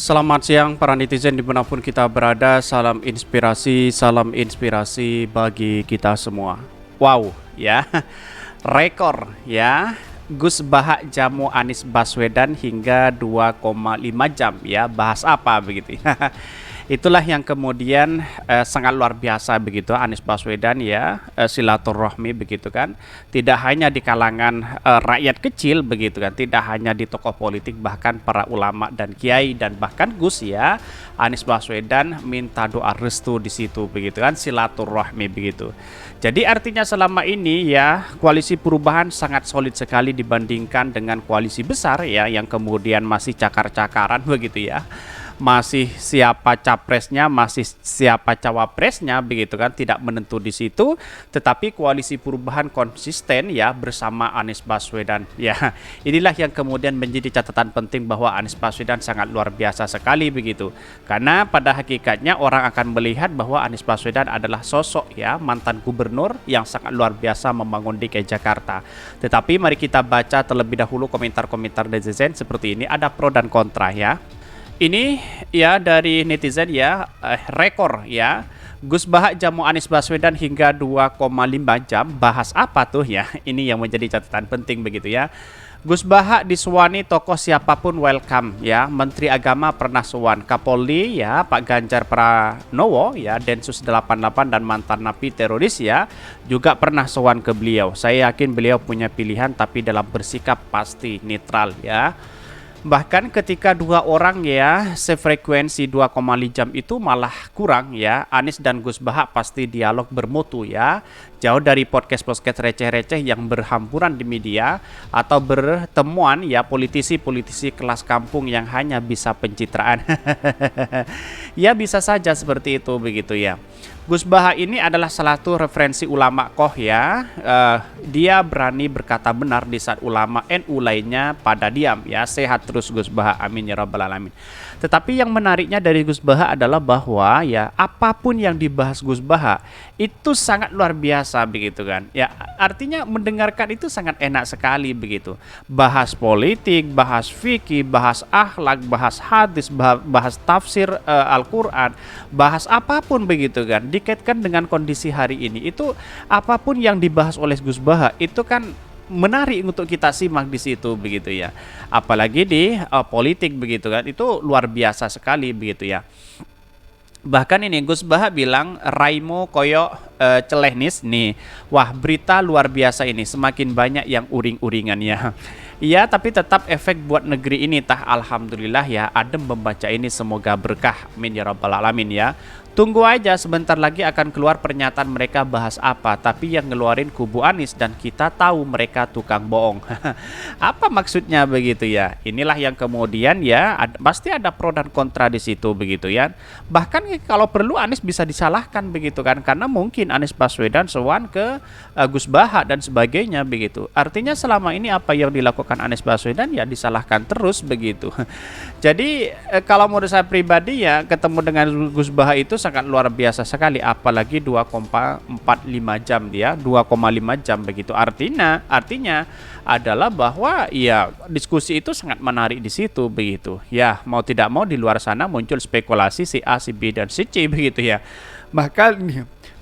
Selamat siang para netizen dimanapun kita berada. Salam inspirasi bagi kita semua. Wow, ya, rekor ya. Gus Baha jamu Anies Baswedan hingga 2,5 jam ya. Bahas apa begitu ya. Itulah yang kemudian sangat luar biasa begitu Anies Baswedan ya, silaturahmi begitu kan. Tidak hanya di kalangan rakyat kecil begitu kan, tidak hanya di tokoh politik, bahkan para ulama dan kiai dan bahkan Gus ya. Anies Baswedan minta doa restu di situ begitu kan, silaturahmi begitu. Jadi artinya selama ini ya koalisi perubahan sangat solid sekali dibandingkan dengan koalisi besar ya yang kemudian masih cakar-cakaran begitu ya. Masih siapa capresnya, masih siapa cawapresnya begitu kan, tidak menentu di situ. Tetapi koalisi perubahan konsisten ya bersama Anies Baswedan ya. Inilah yang kemudian menjadi catatan penting bahwa Anies Baswedan sangat luar biasa sekali begitu. Karena pada hakikatnya orang akan melihat bahwa Anies Baswedan adalah sosok ya mantan gubernur yang sangat luar biasa membangun DKI Jakarta. Tetapi mari kita baca terlebih dahulu komentar-komentar netizen seperti ini, ada pro dan kontra ya. Ini ya dari netizen ya, rekor ya. Gus Baha jamu Anies Baswedan hingga 2,5 jam. Bahas apa tuh ya? Ini yang menjadi catatan penting begitu ya. Gus Baha disuani tokoh siapapun welcome ya. Menteri Agama pernah suan, Kapolri ya, Pak Ganjar Pranowo ya, Densus 88 dan mantan napi teroris ya, juga pernah suan ke beliau. Saya yakin beliau punya pilihan tapi dalam bersikap pasti netral ya. Bahkan ketika dua orang ya sefrekuensi 2,5 jam itu malah kurang ya. Anies dan Gus Baha pasti dialog bermutu ya. Jauh dari podcast-podcast receh-receh yang berhamburan di media atau bertemuan ya politisi-politisi kelas kampung yang hanya bisa pencitraan. Ya bisa saja seperti itu begitu ya. Gus Baha ini adalah salah satu referensi ulama koh ya. Dia berani berkata benar di saat ulama NU lainnya pada diam ya. Sehat terus Gus Baha, amin ya rabbal alamin. Tetapi yang menariknya dari Gus Baha adalah bahwa ya apapun yang dibahas Gus Baha itu sangat luar biasa begitu kan. Ya artinya mendengarkan itu sangat enak sekali begitu. Bahas politik, bahas fikih, bahas akhlak, bahas hadis, bahas tafsir Al-Qur'an, bahas apapun begitu kan. Dikaitkan dengan kondisi hari ini itu apapun yang dibahas oleh Gus Baha itu kan menarik untuk kita simak di situ begitu ya. Apalagi di politik begitu kan, itu luar biasa sekali begitu ya. Bahkan ini Gus Baha bilang Raimo koyo celehnis nih. Wah, berita luar biasa ini, semakin banyak yang uring-uringan ya. Iya, tapi tetap efek buat negeri ini tah, alhamdulillah ya. Adem membaca ini, semoga berkah, amin ya rabbal alamin ya. Tunggu aja, sebentar lagi akan keluar pernyataan mereka bahas apa. Tapi yang ngeluarin kubu Anies dan kita tahu mereka tukang bohong. Apa maksudnya begitu ya? Inilah yang kemudian ya pasti ada pro dan kontra di situ begitu ya. Bahkan kalau perlu Anies bisa disalahkan begitu kan, karena mungkin Anies Baswedan sowan ke Gus Baha dan sebagainya begitu. Artinya selama ini apa yang dilakukan Anies Baswedan ya disalahkan terus begitu. Jadi kalau menurut saya pribadi ya ketemu dengan Gus Baha itu sangat luar biasa sekali, apalagi 2,45 jam dia, 2,5 jam begitu. Artinya adalah bahwa ya diskusi itu sangat menarik di situ begitu. Ya, mau tidak mau di luar sana muncul spekulasi si A, si B dan si C begitu ya. Maka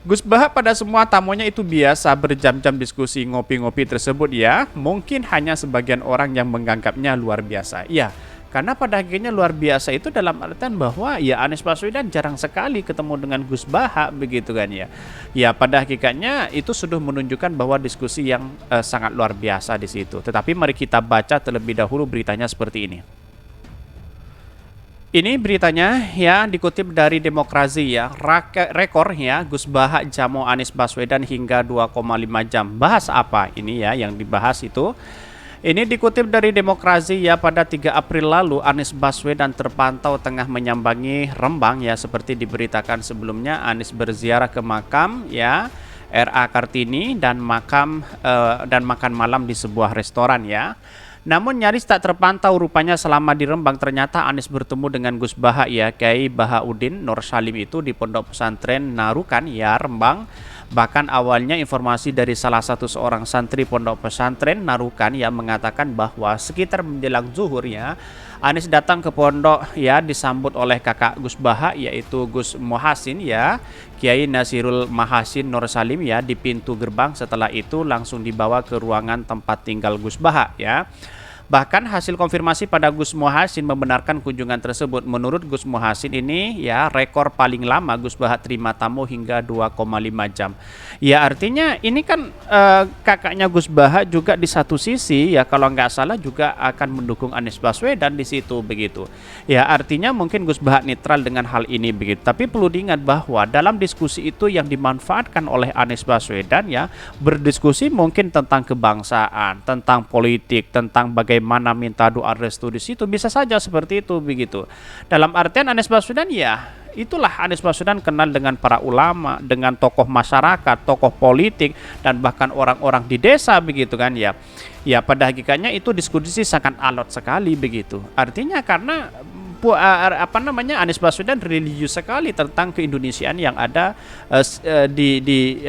Gus Baha pada semua tamunya itu biasa berjam-jam diskusi ngopi-ngopi tersebut ya. Mungkin hanya sebagian orang yang menganggapnya luar biasa. Ya, karena pada akhirnya luar biasa itu dalam artian bahwa ya Anies Baswedan jarang sekali ketemu dengan Gus Baha begitu kan ya. Ya pada hakikatnya itu sudah menunjukkan bahwa diskusi yang sangat luar biasa di situ. Tetapi mari kita baca terlebih dahulu beritanya seperti ini. Ini beritanya ya dikutip dari Demokrasi ya. Rekor ya Gus Baha jamu Anies Baswedan hingga 2,5 jam. Bahas apa ini ya yang dibahas itu? Ini dikutip dari Demokrasi ya, pada 3 April lalu Anies Baswedan terpantau tengah menyambangi Rembang ya, seperti diberitakan sebelumnya. Anies berziarah ke makam ya RA Kartini dan makan malam di sebuah restoran ya. Namun nyaris tak terpantau rupanya selama di Rembang. Ternyata Anies bertemu dengan Gus Baha ya, Kiai Bahaudin Nur Salim itu di Pondok Pesantren Narukan ya Rembang. Bahkan awalnya informasi dari salah satu seorang santri pondok pesantren Narukan yang mengatakan bahwa sekitar menjelang zuhur ya, Anies datang ke pondok ya disambut oleh kakak Gus Baha yaitu Gus Muhassin ya, Kiai Nasirul Mahasin Nur Salim ya di pintu gerbang. Setelah itu langsung dibawa ke ruangan tempat tinggal Gus Baha ya. Bahkan hasil konfirmasi pada Gus Muhassin membenarkan kunjungan tersebut. Menurut Gus Muhassin ini ya rekor paling lama Gus Baha terima tamu hingga 2,5 jam. Ya artinya ini kan kakaknya Gus Baha juga di satu sisi ya kalau nggak salah juga akan mendukung Anies Baswedan di situ begitu. Ya artinya mungkin Gus Baha netral dengan hal ini begitu. Tapi perlu diingat bahwa dalam diskusi itu yang dimanfaatkan oleh Anies Baswedan ya berdiskusi mungkin tentang kebangsaan, tentang politik, tentang bagaimana minta doa restu di situ bisa saja seperti itu begitu. Dalam artian Anies Baswedan ya itulah Anies Baswedan kenal dengan para ulama, dengan tokoh masyarakat, tokoh politik dan bahkan orang-orang di desa begitu kan ya. Ya pada hakikatnya itu diskusi sangat alot sekali begitu. Artinya karena Anies Baswedan religius sekali tentang keindonesiaan yang ada di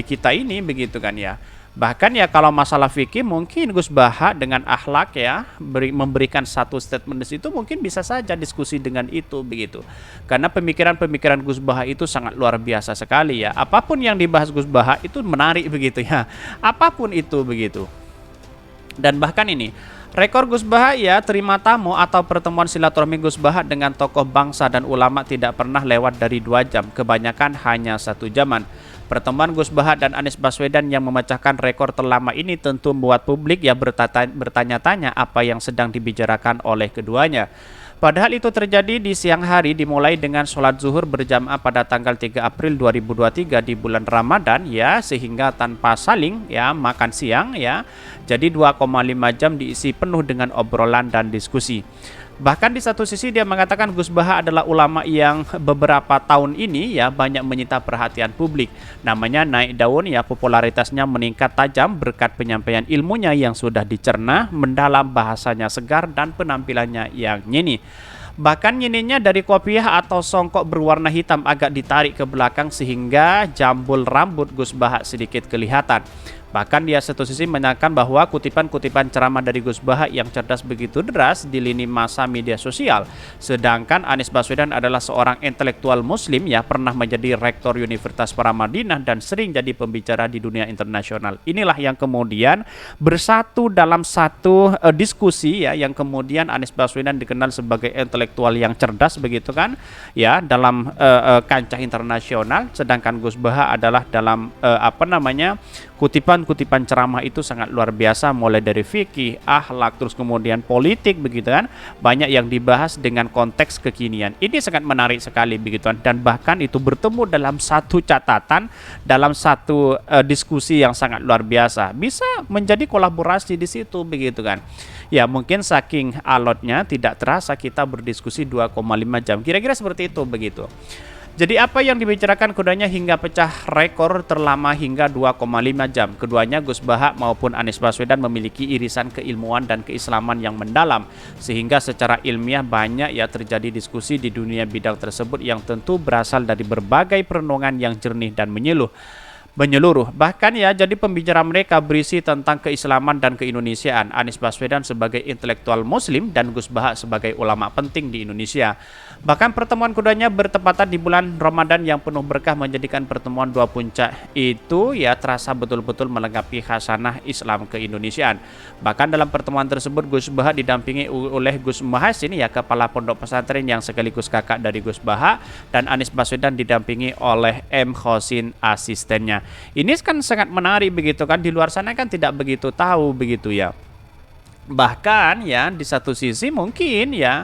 kita ini begitu kan ya. Bahkan ya kalau masalah fikih mungkin Gus Baha dengan akhlak ya memberikan satu statement di situ mungkin bisa saja diskusi dengan itu begitu. Karena pemikiran-pemikiran Gus Baha itu sangat luar biasa sekali ya. Apapun yang dibahas Gus Baha itu menarik begitu ya. Apapun itu begitu. Dan bahkan ini rekor Gus Baha ya terima tamu atau pertemuan silaturahmi Gus Baha dengan tokoh bangsa dan ulama tidak pernah lewat dari 2 jam, kebanyakan hanya 1 jaman. Pertemuan Gus Baha dan Anies Baswedan yang memecahkan rekor terlama ini tentu membuat publik ya bertanya-tanya apa yang sedang dibicarakan oleh keduanya. Padahal itu terjadi di siang hari dimulai dengan sholat zuhur berjamaah pada tanggal 3 April 2023 di bulan Ramadan ya sehingga tanpa saling ya makan siang ya. Jadi 2,5 jam diisi penuh dengan obrolan dan diskusi. Bahkan di satu sisi dia mengatakan Gus Baha adalah ulama yang beberapa tahun ini ya banyak menyita perhatian publik. Namanya naik daun ya popularitasnya meningkat tajam berkat penyampaian ilmunya yang sudah dicerna, mendalam, bahasanya segar dan penampilannya yang nyeni. Bahkan nyininya dari kopiah atau songkok berwarna hitam agak ditarik ke belakang sehingga jambul rambut Gus Baha sedikit kelihatan. Bahkan dia satu sisi menyatakan bahwa kutipan-kutipan ceramah dari Gus Baha yang cerdas begitu deras di lini masa media sosial. Sedangkan Anies Baswedan adalah seorang intelektual muslim ya pernah menjadi rektor Universitas Paramadinah dan sering jadi pembicara di dunia internasional. Inilah yang kemudian bersatu dalam satu diskusi ya yang kemudian Anies Baswedan dikenal sebagai intelektual yang cerdas begitu kan ya dalam kancah internasional, sedangkan Gus Baha adalah dalam kutipan ceramah itu sangat luar biasa mulai dari fikih, akhlak, terus kemudian politik begitu kan. Banyak yang dibahas dengan konteks kekinian. Ini sangat menarik sekali begitu kan. Dan bahkan itu bertemu dalam satu catatan, dalam satu diskusi yang sangat luar biasa. Bisa menjadi kolaborasi di situ begitu kan. Ya mungkin saking alotnya tidak terasa kita berdiskusi 2,5 jam. Kira-kira seperti itu begitu. Jadi apa yang dibicarakan keduanya hingga pecah rekor terlama hingga 2,5 jam. Keduanya Gus Baha maupun Anies Baswedan memiliki irisan keilmuan dan keislaman yang mendalam. Sehingga secara ilmiah banyak ya terjadi diskusi di dunia bidang tersebut yang tentu berasal dari berbagai perenungan yang jernih dan menyeluruh. Bahkan ya jadi pembicara mereka berisi tentang keislaman dan keindonesiaan. Anies Baswedan sebagai intelektual muslim dan Gus Baha sebagai ulama penting di Indonesia. Bahkan pertemuan keduanya bertepatan di bulan Ramadan yang penuh berkah menjadikan pertemuan dua puncak itu ya terasa betul-betul melengkapi khasanah Islam keindonesiaan. Bahkan dalam pertemuan tersebut Gus Baha didampingi oleh Gus Muhassin ya kepala pondok pesantren yang sekaligus kakak dari Gus Baha, dan Anies Baswedan didampingi oleh M. Khosin asistennya. Ini kan sangat menarik begitu kan, di luar sana kan tidak begitu tahu begitu ya. Bahkan ya di satu sisi mungkin ya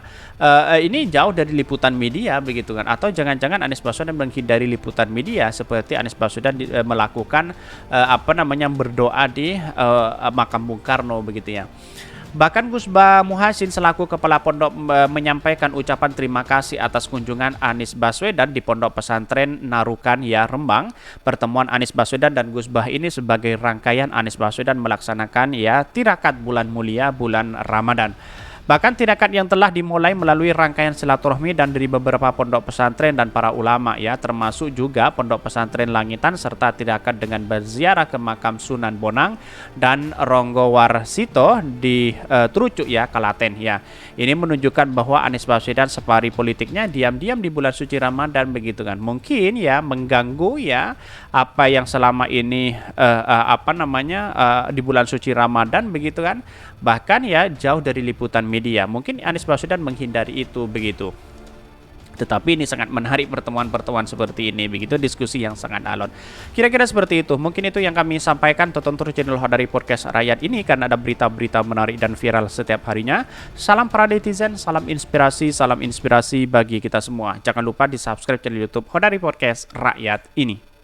ini jauh dari liputan media begitu kan, atau jangan-jangan Anies Baswedan menghindari liputan media seperti Anies Baswedan melakukan berdoa di makam Bung Karno begitu ya. Bahkan Gus Muhassin selaku kepala pondok menyampaikan ucapan terima kasih atas kunjungan Anies Baswedan di pondok pesantren Narukan ya Rembang. Pertemuan Anies Baswedan dan Gus Baha ini sebagai rangkaian Anies Baswedan melaksanakan ya tirakat bulan mulia bulan Ramadan. Bahkan tindakan yang telah dimulai melalui rangkaian silaturahmi dan dari beberapa pondok pesantren dan para ulama ya, termasuk juga pondok pesantren Langitan serta tindakan dengan berziarah ke makam Sunan Bonang dan Ronggowarsito di Trucuk ya, Kalaten ya. Ini menunjukkan bahwa Anies Baswedan separi politiknya diam-diam di bulan suci Ramadan begitu kan. Mungkin ya mengganggu ya apa yang selama ini di bulan suci Ramadan begitu kan. Bahkan ya jauh dari liputan media. Mungkin Anies Baswedan menghindari itu begitu. Tetapi ini sangat menarik pertemuan-pertemuan seperti ini, begitu diskusi yang sangat alot. Kira-kira seperti itu. Mungkin itu yang kami sampaikan. Tonton terus channel Hodari Podcast Rakyat ini karena ada berita-berita menarik dan viral setiap harinya. Salam para netizen, salam inspirasi bagi kita semua. Jangan lupa di subscribe channel YouTube Hodari Podcast Rakyat ini.